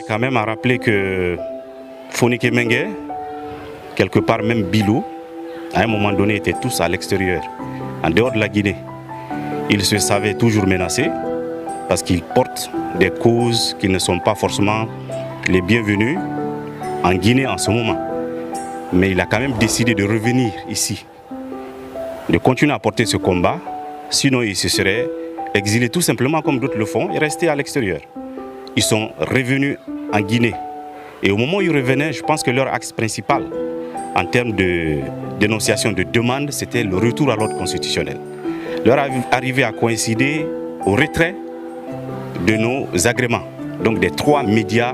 quand même à rappeler que Fonikè Menguè, quelque part même Bilou, à un moment donné étaient tous à l'extérieur, en dehors de la Guinée. Ils se savaient toujours menacés parce qu'ils portent des causes qui ne sont pas forcément les bienvenues en Guinée en ce moment. Mais il a quand même décidé de revenir ici, de continuer à porter ce combat, sinon il se serait exilé tout simplement comme d'autres le font et resté à l'extérieur. Ils sont revenus en Guinée. Et au moment où ils revenaient, je pense que leur axe principal en termes de dénonciation, de demande, c'était le retour à l'ordre constitutionnel. Leur arrivée a coïncidé au retrait de nos agréments, donc des 3 médias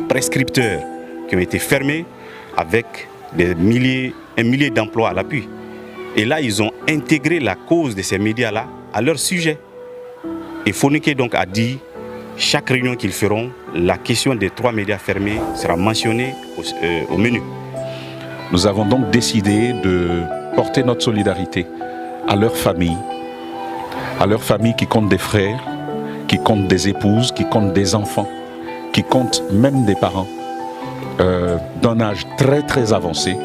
prescripteurs qui ont été fermés avec un millier d'emplois à l'appui. Et là, ils ont intégré la cause de ces médias-là à leur sujet. Et Fonikè donc a dit, chaque réunion qu'ils feront, la question des 3 médias fermés sera mentionnée au menu. Nous avons donc décidé de porter notre solidarité à leurs familles qui comptent des frères, qui comptent des épouses, qui comptent des enfants, qui comptent même des parents d'un âge très très avancé,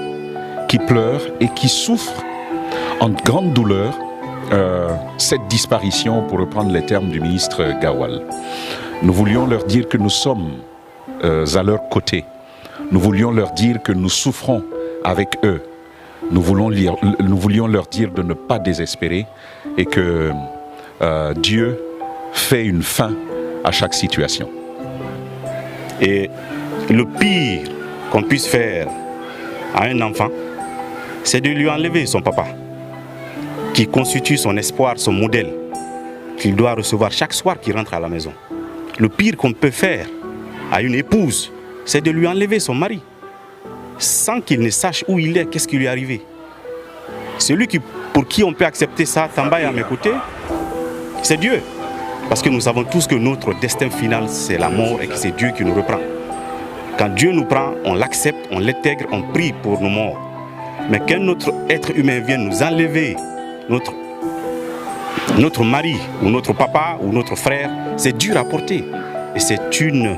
qui pleurent et qui souffrent en grande douleur cette disparition, pour reprendre les termes du ministre Gawal. Nous voulions leur dire que nous sommes à leur côté. Nous voulions leur dire que nous souffrons avec eux. Nous voulions leur dire de ne pas désespérer et que Dieu fait une fin à chaque situation. Et le pire qu'on puisse faire à un enfant, c'est de lui enlever son papa, qui constitue son espoir, son modèle, qu'il doit recevoir chaque soir qu'il rentre à la maison. Le pire qu'on peut faire à une épouse, c'est de lui enlever son mari, sans qu'il ne sache où il est, qu'est-ce qui lui est arrivé. Celui pour qui on peut accepter ça, Tambaye à mes côtés, c'est Dieu. Parce que nous savons tous que notre destin final, c'est la mort et que c'est Dieu qui nous reprend. Quand Dieu nous prend, on l'accepte, on l'intègre, on prie pour nos morts. Mais qu'un autre être humain vienne nous enlever notre mari ou notre papa ou notre frère, c'est dur à porter. Et c'est une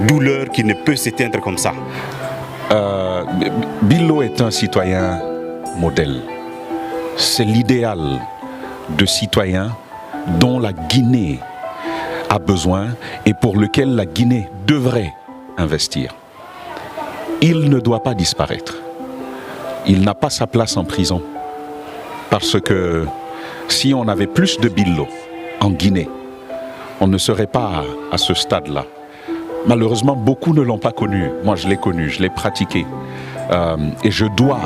douleur qui ne peut s'éteindre comme ça. Billo est un citoyen modèle. C'est l'idéal de citoyen dont la Guinée a besoin et pour lequel la Guinée devrait investir. Il ne doit pas disparaître. Il n'a pas sa place en prison. Parce que si on avait plus de Billo en Guinée, on ne serait pas à ce stade-là. Malheureusement, beaucoup ne l'ont pas connu. Moi, je l'ai connu, je l'ai pratiqué. Et je dois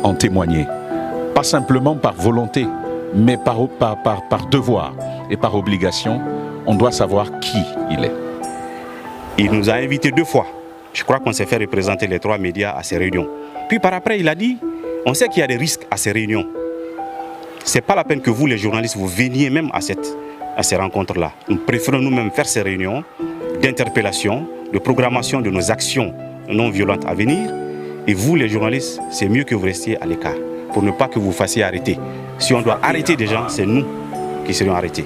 en témoigner. Pas simplement par volonté, mais par devoir et par obligation. On doit savoir qui il est. Il nous a invités 2 fois. Je crois qu'on s'est fait représenter les 3 médias à ces réunions. Puis par après, il a dit, on sait qu'il y a des risques à ces réunions. Ce n'est pas la peine que vous, les journalistes, vous veniez même à ces rencontres-là. Nous préférons nous-mêmes faire ces réunions d'interpellation, de programmation de nos actions non violentes à venir. Et vous, les journalistes, c'est mieux que vous restiez à l'écart, pour ne pas que vous fassiez arrêter. Si on doit arrêter des gens, c'est nous qui serions arrêtés.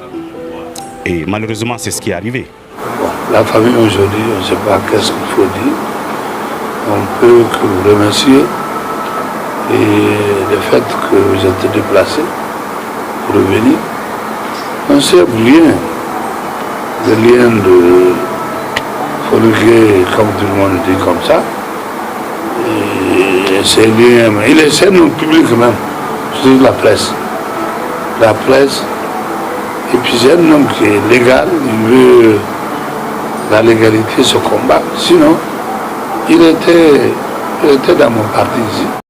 Et malheureusement, c'est ce qui est arrivé. Bon, la famille aujourd'hui, on ne sait pas qu'est-ce qu'il faut dire. On peut que vous remercier et le fait que vous êtes déplacés pour revenir. On sait bien le lien de Fonikè, comme tout le monde dit comme ça. Et c'est liens, il essaie de nous public même, sur la presse. La presse. Et puis c'est un homme qui est légal, il veut la légalité se combat. Sinon, il était dans mon parti ici.